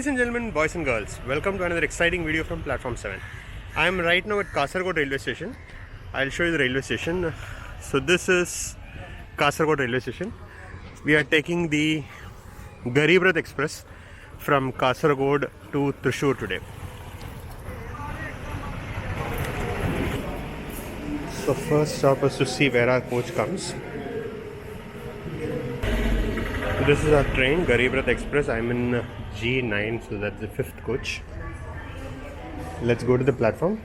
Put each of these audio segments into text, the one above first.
Ladies and gentlemen, boys and girls, welcome to another exciting video from Platform 7. I am right now at Kasargod railway station. I'll show you the railway station. So this is Kasargod railway station. We are taking the Garib Rath Express from Kasaragod to Thrissur today. So first stop is to see where our coach comes. This is our train, Garib Rath Express. I'm in G9, so that's the 5th coach. Let's go to the platform.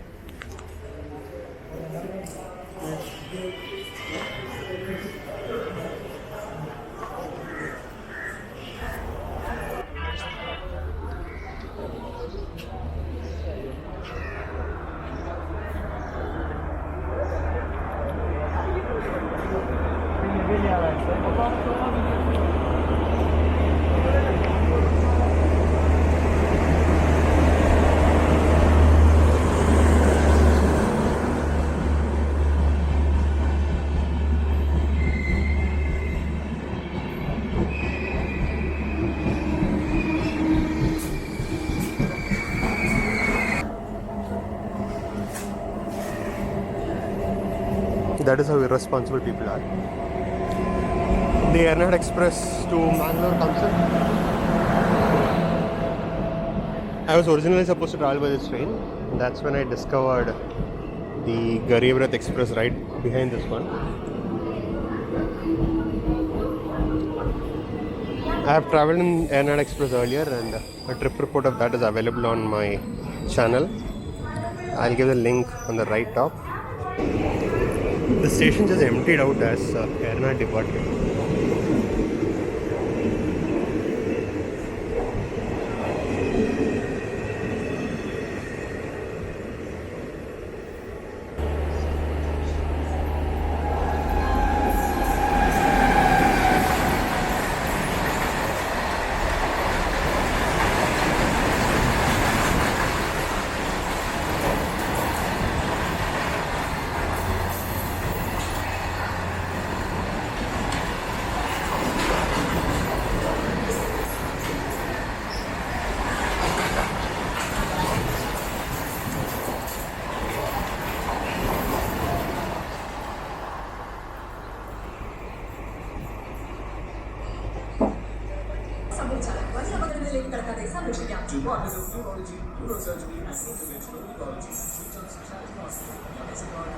That is how irresponsible people are. The Ernakulam Express to Mangalore comes in. I was originally supposed to travel by this train. That's when I discovered the Garib Rath Express right behind this one. I have traveled in Ernakulam Express earlier and a trip report of that is available on my channel. I'll give the link on the right top. The station just emptied out as Ernakulam departed. Neurology, neurosurgery, and interventional neurology. Treat on specialty hospital, Kasargod,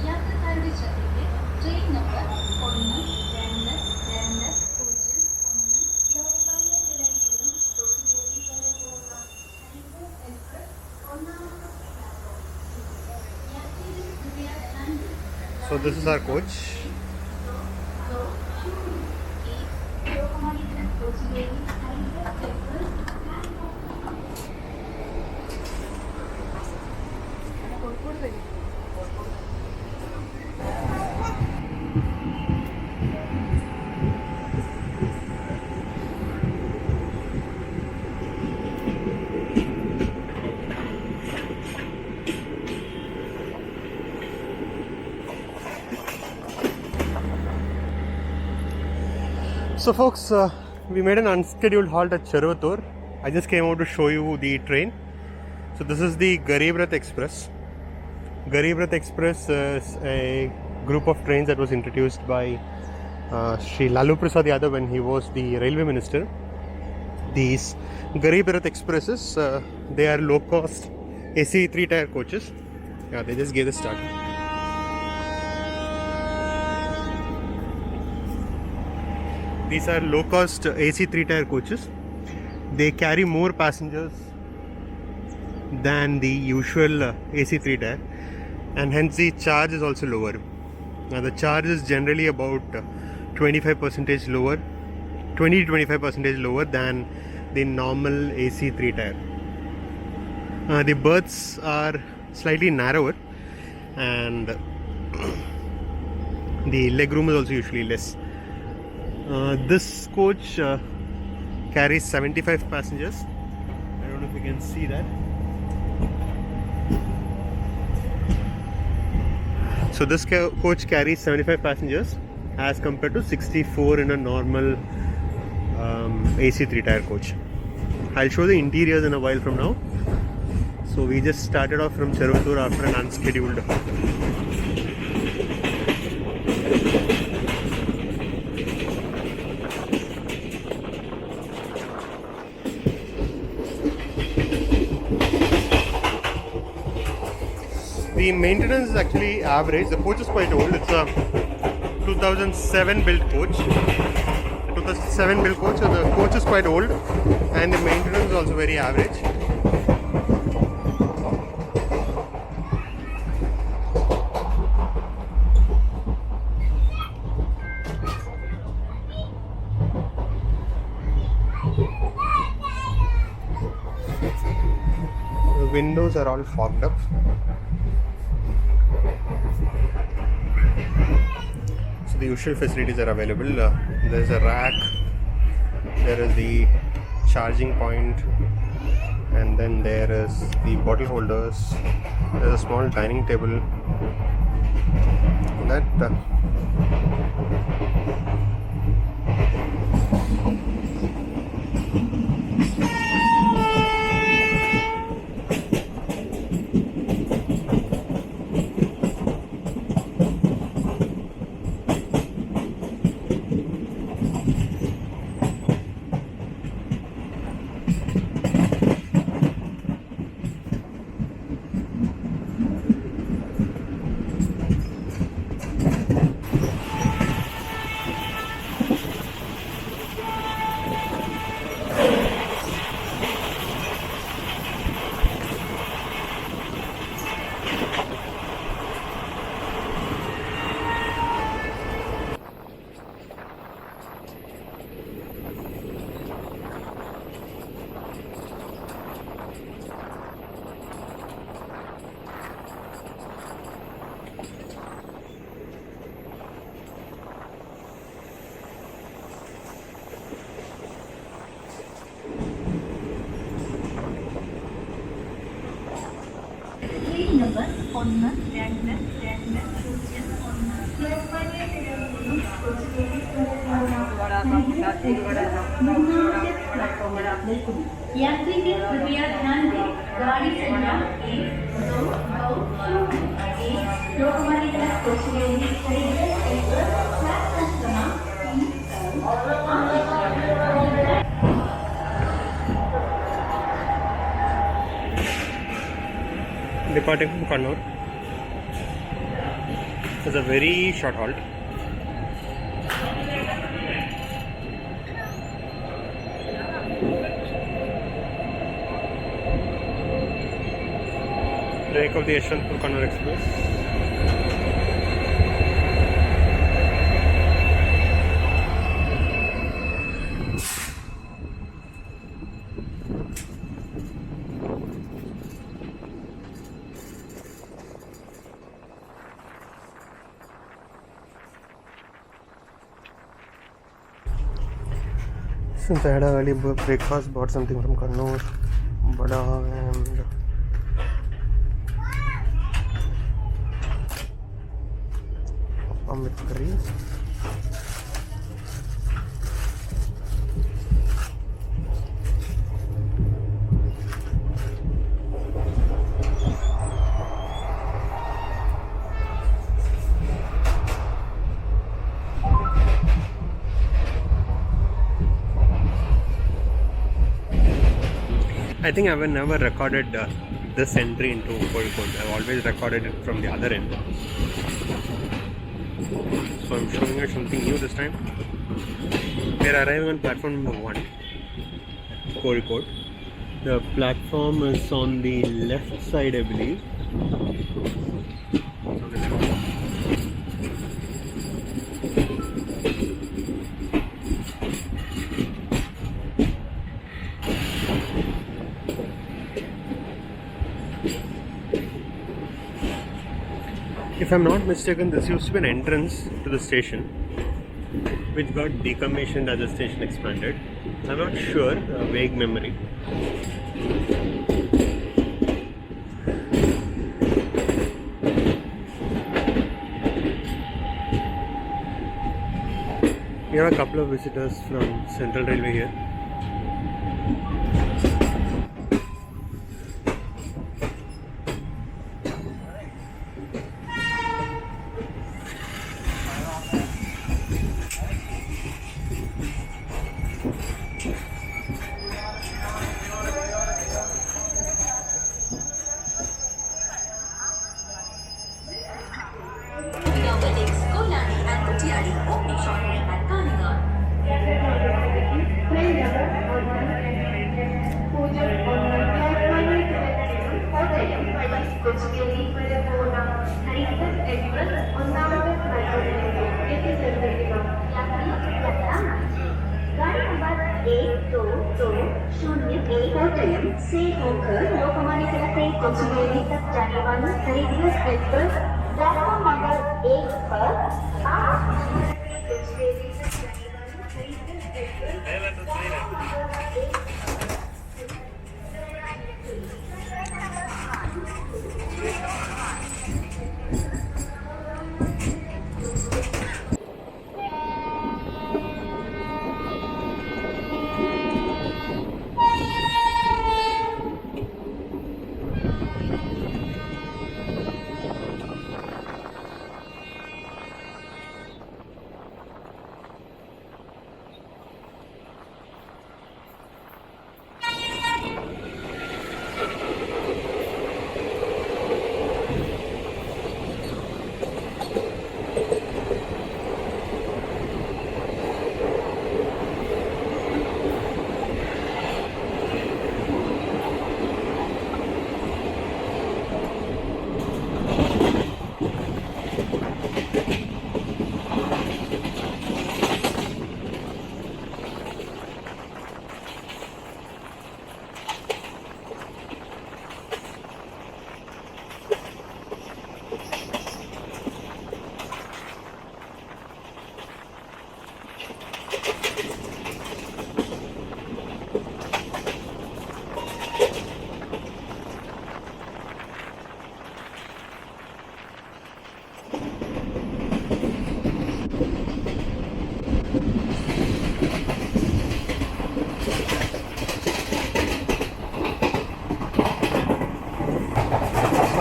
യാത്രക്കാരുടെ ശ്രദ്ധയ്ക്ക് train number 1, 2, 2 So this is our coach. So folks, we made an unscheduled halt at Chervatur. I just came out to show you the train. So this is the Garib Rath Express. Garib Rath Express is a group of trains that was introduced by Sri Lalu Prasad Yadav when he was the railway minister. These Garib Rath Expresses, they are low-cost AC 3-tier coaches. Yeah, they just gave the start. These are low-cost AC 3-tier coaches. They carry more passengers than the usual AC 3-tier, and hence the charge is also lower. Now the charge is generally about 25% lower, 20 to 25% lower than the normal AC 3-tier. The berths are slightly narrower, and the leg room is also usually less. This coach carries 75 passengers. I don't know if you can see that. So this coach carries 75 passengers as compared to 64 in a normal AC 3-tier coach. I'll show the interiors in a while from now. So we just started off from Chervatur after an unscheduled halt. The maintenance is actually average. The coach is quite old. It's a 2007 built coach. 2007 built coach, so the coach is quite old, and the maintenance is also very average. The windows are all fogged up. The usual facilities are available. There is a rack, there is the charging point, and then there is the bottle holders. There is a small dining table. That यात्री कृपया ध्यान दें, गाड़ी संख्या 1 लोकमान्य तिलक कोचुवेली गरीब रथ express platform क्रमांक 3 departing from Kannur. It's a very short halt. Break of the Yeshwanthpur Kannur Express. Since I had an early breakfast, bought something from Kannur, Bada and with curry. I think I've never recorded this entry into Kochuveli. I've always recorded it from the other end. So I'm showing you something new this time. We're arriving on platform number 1 at Kochuveli. The platform is on the left side, I believe. It's on the left. If I'm not mistaken, this used to be an entrance to the station, which got decommissioned as the station expanded. I'm not sure, a vague memory. We have a couple of visitors from Central Railway here. Kochuveli Garib Rath Express ഒന്നാമത്തെ പ്ലാറ്റ്ഫോമിലേക്ക് എത്തിച്ചേർന്നിരിക്കുന്നു. गाड़ी number 1220 कोटयम से होकर लोकमान्य तिलक कोचुवेली तक जाने वाली गरीब रथ express platform number 1 पर आप कोचुवेली तक जाने वाली गरीब रथ express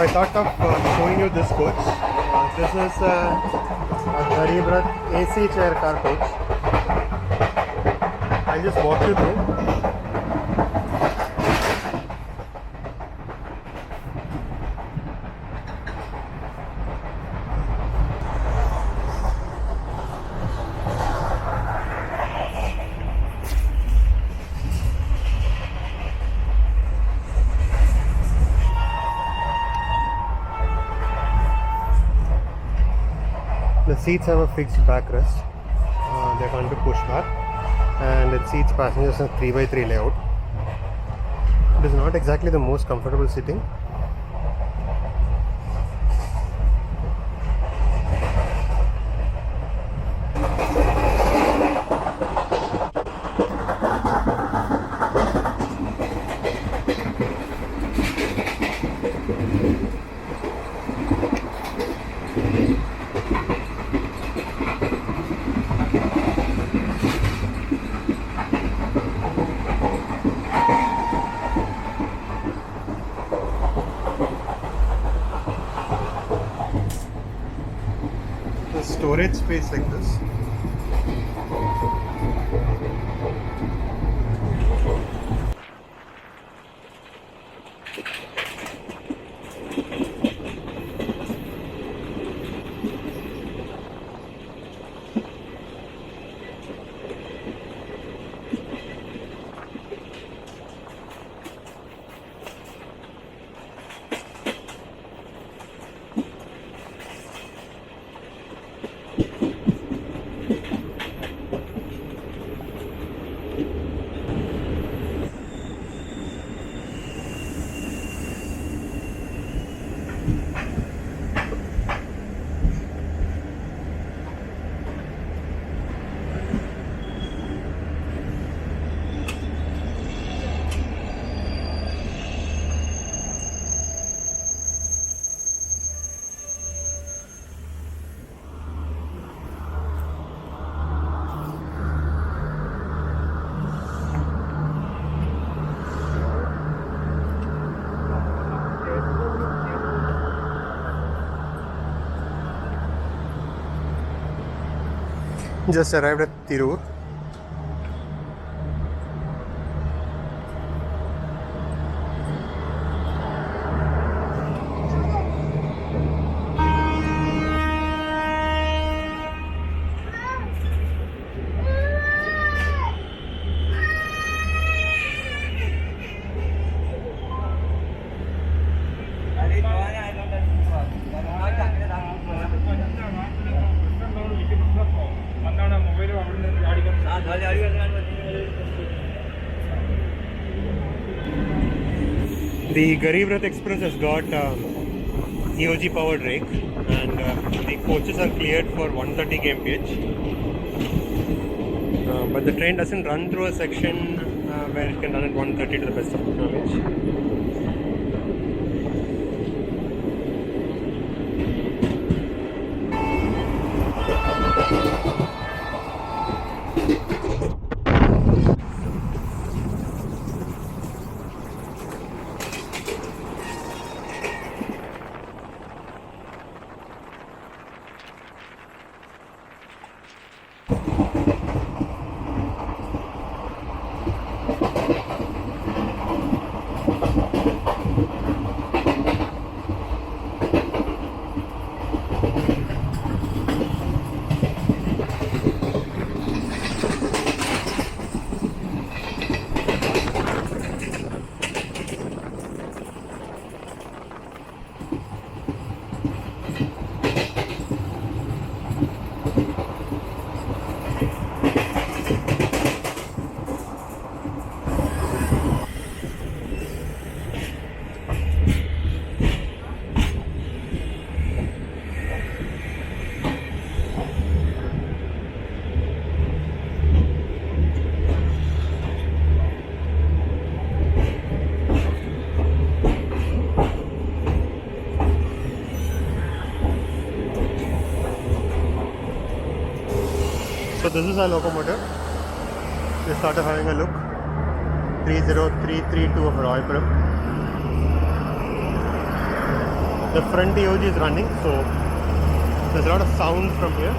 I thought of showing you this coach. This is a Garib Rath AC chair car coach. I'll just walk you through. The seats have a fixed backrest. They can't be pushed back, and it seats passengers in a 3x3 layout. It is not exactly the most comfortable sitting. storage space like this. Just arrived at Thrissur. The Garib Rath Express has got EOG powered rake, and the coaches are cleared for 130 kmph. But the train doesn't run through a section where it can run at 130 to the best of my knowledge. So this is our locomotive. We started having a look. 30332 of Roypuram. The front EOG is running, so there's a lot of sound from here.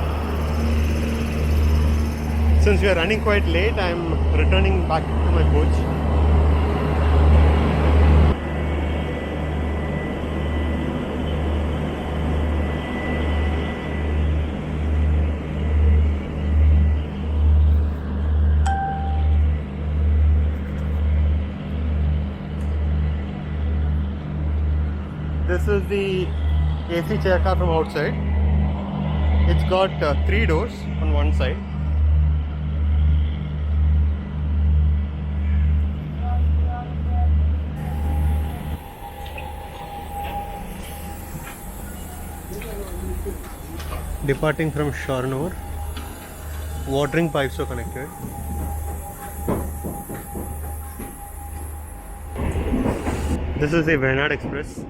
Since we are running quite late, I'm returning back to my coach. This is the AC chair car from outside. It's got 3 doors on one side. Departing from Sharnur, watering pipes are connected. This is the Wayanad Express.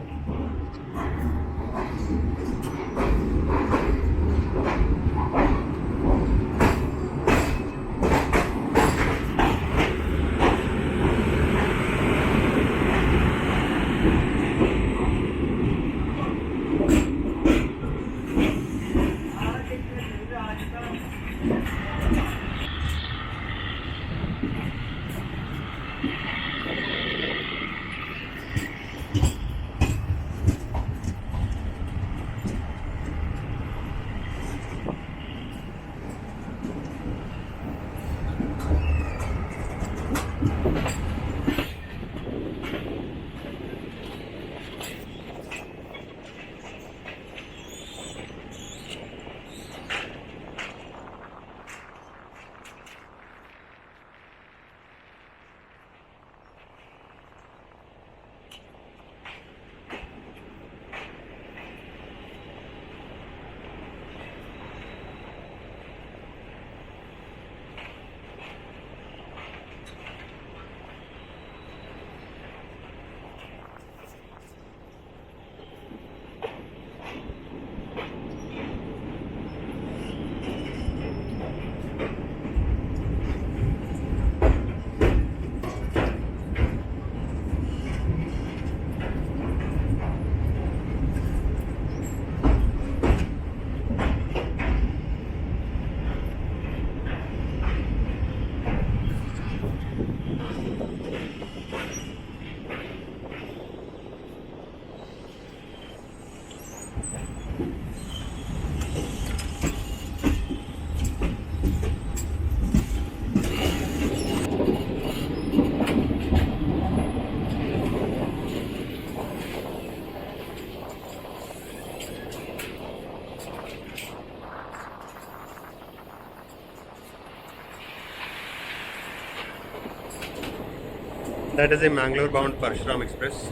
That is a Mangalore bound Parshuram Express.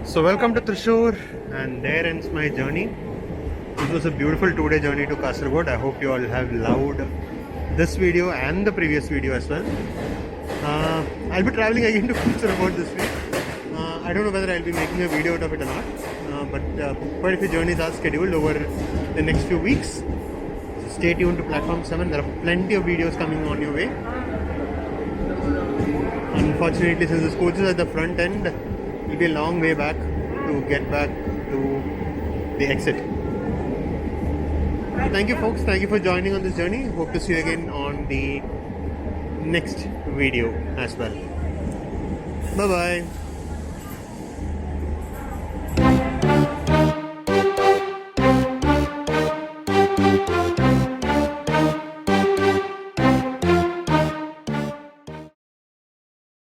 So welcome to Thrissur, and there ends my journey. It was a beautiful 2-day journey to Kasargod. I hope you all have loved this video and the previous video as well. I'll be traveling again to Kasaragod this week. I don't know whether I'll be making a video out of it or not, but quite a few journeys are scheduled over the next few weeks. So stay tuned to platform 7. There are plenty of videos coming on your way. Unfortunately, since this coach is at the front end, it will be a long way back to get back to the exit. So thank you folks, thank you for joining on this journey. Hope to see you again on the next video as well. Bye bye.